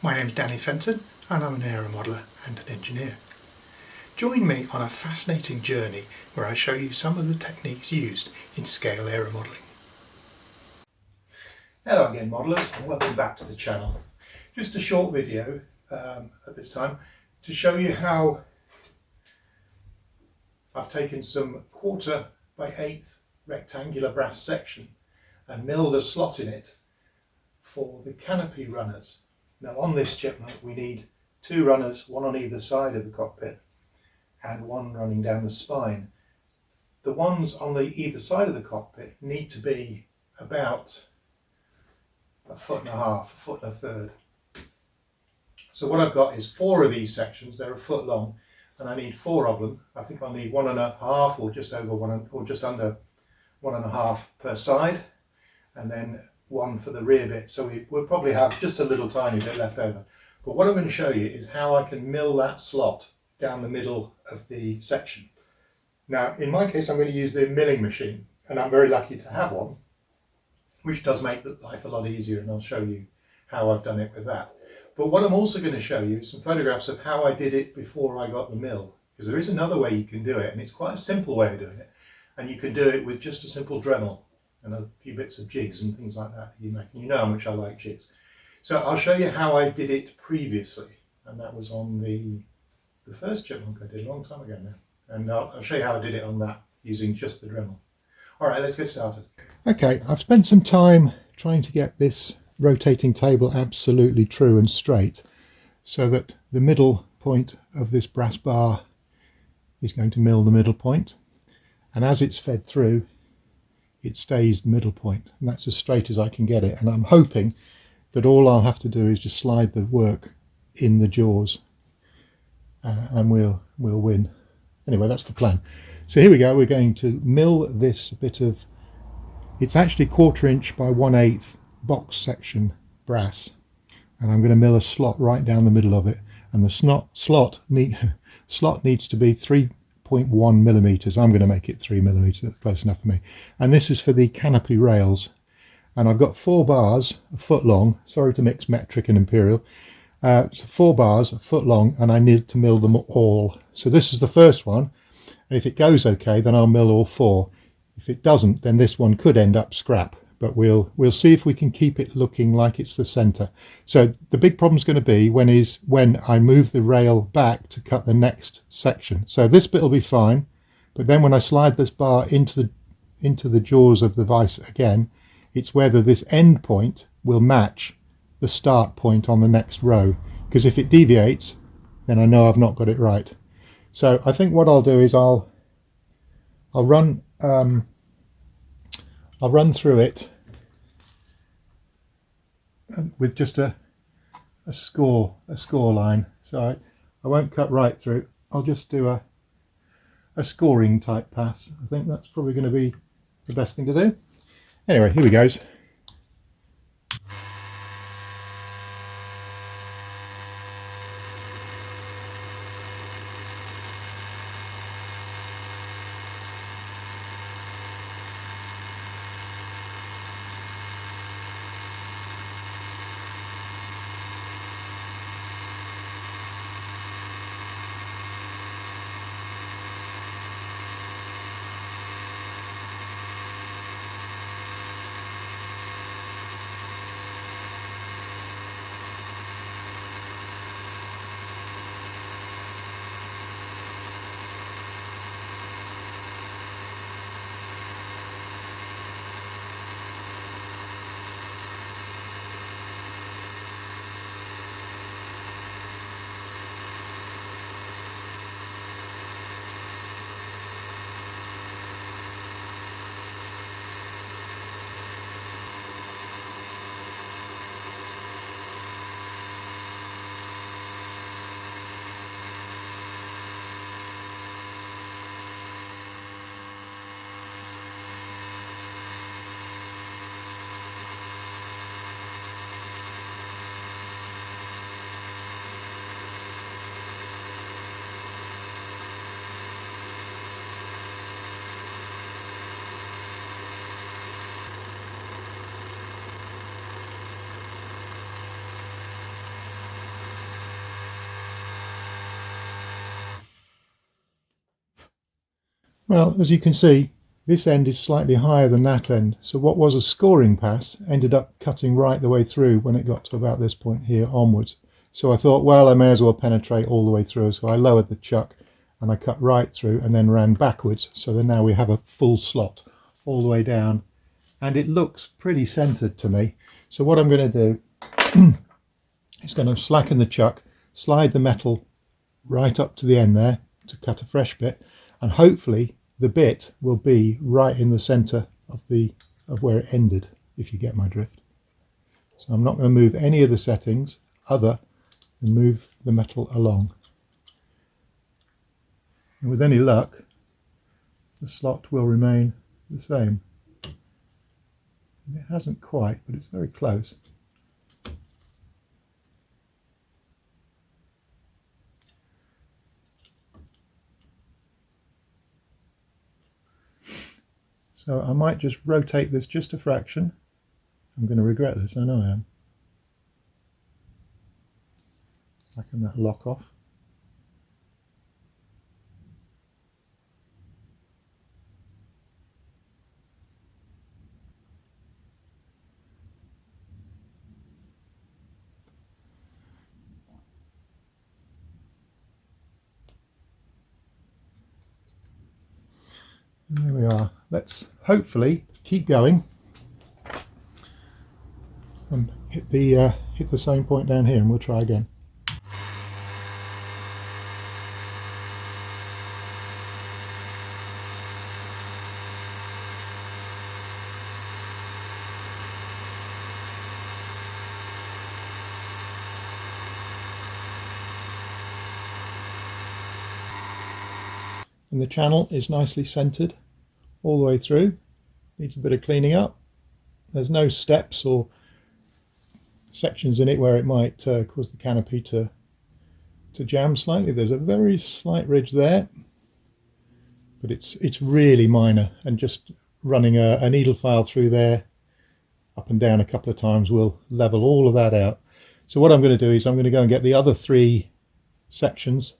My name is Danny Fenton and I'm an aeromodeller and an engineer. Join me on a fascinating journey where I show you some of the techniques used in scale aeromodelling. Hello again modelers, and welcome back to the channel. Just a short video at this time to show you how I've taken some 1/4 by 1/8 rectangular brass section and milled a slot in it for the canopy runners. Now on this Chipmunk we need 2 runners, one on either side of the cockpit and one running down the spine. The ones on the either side of the cockpit need to be about 1.5 foot, 1.33 feet. So what I've got is 4 of these sections. They're 1 foot long and I need 4 of them. I think I'll need 1.5 or just over 1 or just under 1.5 per side, and then 1 for the rear bit, so we'll probably have just a little tiny bit left over. But what I'm going to show you is how I can mill that slot down the middle of the section. Now in my case I'm going to use the milling machine, and I'm very lucky to have one, which does make life a lot easier, and I'll show you how I've done it with that. But what I'm also going to show you is some photographs of how I did it before I got the mill, because there is another way you can do it, and it's quite a simple way of doing it, and you can do it with just a simple Dremel and a few bits of jigs and things like that you make. And you know how much I like jigs. So I'll show you how I did it previously, and that was on the first Chipmunk I did a long time ago now. And I'll show you how I did it on that using just the Dremel. Alright, let's get started. Okay, I've spent some time trying to get this rotating table absolutely true and straight, so that the middle point of this brass bar is going to mill the middle point, and as it's fed through it stays the middle point, and that's as straight as I can get it. And I'm hoping that all I'll have to do is just slide the work in the jaws and we'll win. Anyway, that's the plan. So here we go. We're going to mill this bit of, it's actually 1/4 inch by 1/8 box section brass, and I'm going to mill a slot right down the middle of it, and the slot needs to be 3.1 millimeters. I'm going to make it 3 millimeters. That's close enough for me. And this is for the canopy rails, and I've got 4 bars 1 foot long. Sorry to mix metric and imperial. So 4 bars 1 foot long, and I need to mill them all. So this is the first one, and if it goes okay then I'll mill all 4. If it doesn't, then this one could end up scrap, but we'll see if we can keep it looking like it's the center. So the big problem is going to be when I move the rail back to cut the next section. So this bit will be fine, but then when I slide this bar into the jaws of the vise again, it's whether this end point will match the start point on the next row, because if it deviates then I know I've not got it right. So I think what I'll do is I'll run through it with just a score line. So I won't cut right through. I'll just do a scoring type pass. I think that's probably going to be the best thing to do. Anyway, here we goes. Well, as you can see, this end is slightly higher than that end, so what was a scoring pass ended up cutting right the way through when it got to about this point here onwards. So I thought, well, I may as well penetrate all the way through, so I lowered the chuck and I cut right through and then ran backwards, so then now we have a full slot all the way down, and it looks pretty centered to me. So what I'm going to do is going to slacken the chuck, slide the metal right up to the end there to cut a fresh bit, and hopefully the bit will be right in the center of where it ended, if you get my drift. So I'm not going to move any of the settings other than move the metal along. And with any luck, the slot will remain the same. And it hasn't quite, but it's very close. So I might just rotate this just a fraction. I'm going to regret this, I know I am. Can that lock off? And there we are. Let's hopefully keep going and hit the same point down here, and we'll try again. And the channel is nicely centered all the way through. Needs a bit of cleaning up. There's no steps or sections in it where it might cause the canopy to jam slightly. There's a very slight ridge there, but it's really minor, and just running a needle file through there up and down a couple of times will level all of that out. So what I'm going to do is I'm going to go and get the other three sections,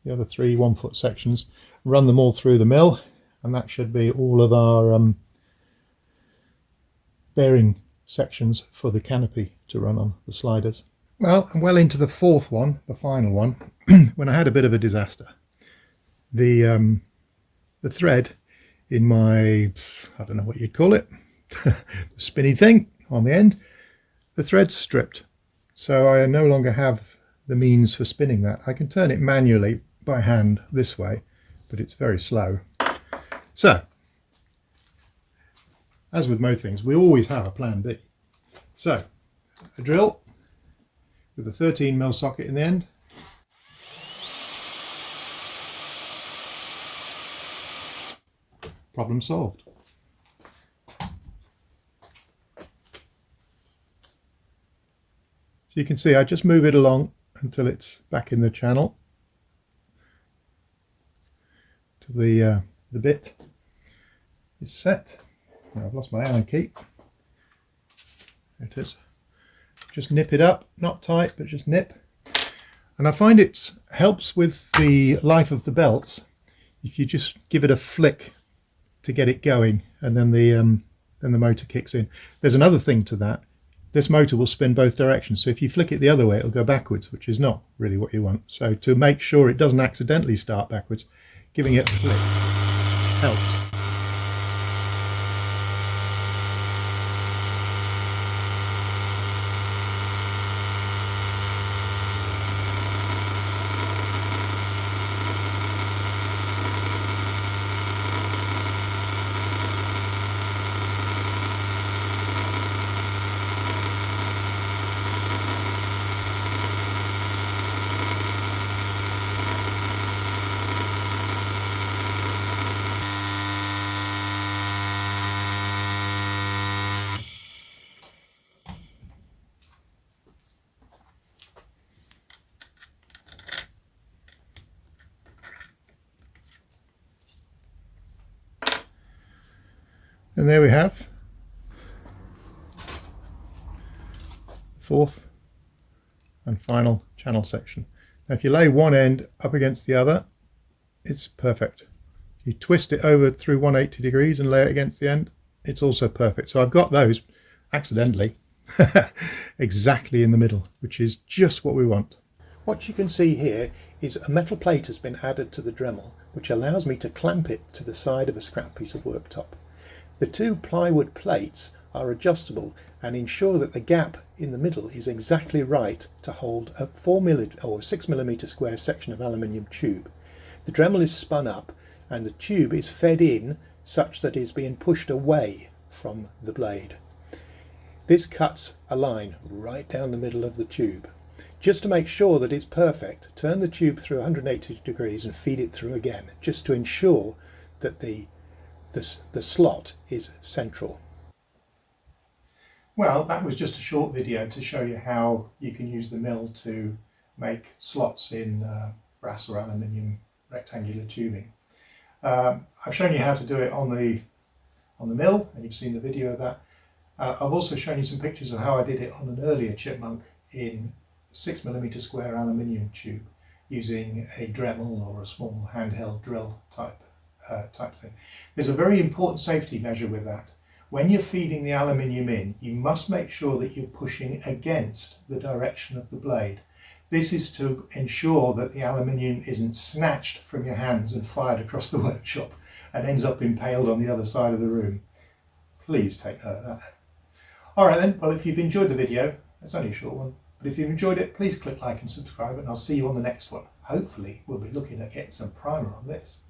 the other three 1 foot sections, run them all through the mill, and that should be all of our bearing sections for the canopy to run on the sliders. Well, I'm well into the fourth one, the final one, when I had a bit of a disaster. The thread in my, I don't know what you'd call it, the spinny thing on the end, the thread's stripped. So I no longer have the means for spinning that. I can turn it manually by hand this way, but it's very slow. So, as with most things, we always have a plan B. So, a drill with a 13mm socket in the end. Problem solved. So you can see I just move it along until it's back in the channel to the bit is set. Now I've lost my Allen key. There it is. Just nip it up, not tight, but just nip. And I find it helps with the life of the belts if you just give it a flick to get it going, and then the motor kicks in. There's another thing to that. This motor will spin both directions, so if you flick it the other way, it'll go backwards, which is not really what you want. So to make sure it doesn't accidentally start backwards, giving it a flick helps. And there we have the fourth and final channel section. Now if you lay one end up against the other, it's perfect. You twist it over through 180 degrees and lay it against the end, it's also perfect. So I've got those accidentally exactly in the middle, which is just what we want. What you can see here is a metal plate has been added to the Dremel, which allows me to clamp it to the side of a scrap piece of worktop. The two plywood plates are adjustable and ensure that the gap in the middle is exactly right to hold a 6mm square section of aluminium tube. The Dremel is spun up and the tube is fed in such that it is being pushed away from the blade. This cuts a line right down the middle of the tube. Just to make sure that it's perfect, turn the tube through 180 degrees and feed it through again, just to ensure that the slot is central. Well, that was just a short video to show you how you can use the mill to make slots in brass or aluminium rectangular tubing. I've shown you how to do it on the mill, and you've seen the video of that. I've also shown you some pictures of how I did it on an earlier Chipmunk in 6mm square aluminium tube using a Dremel or a small handheld drill type thing. There's a very important safety measure with that. When you're feeding the aluminium in, you must make sure that you're pushing against the direction of the blade. This is to ensure that the aluminium isn't snatched from your hands and fired across the workshop and ends up impaled on the other side of the room. Please take note of that. Alright then, well, if you've enjoyed the video, it's only a short one, but if you've enjoyed it, please click like and subscribe, and I'll see you on the next one. Hopefully we'll be looking at getting some primer on this.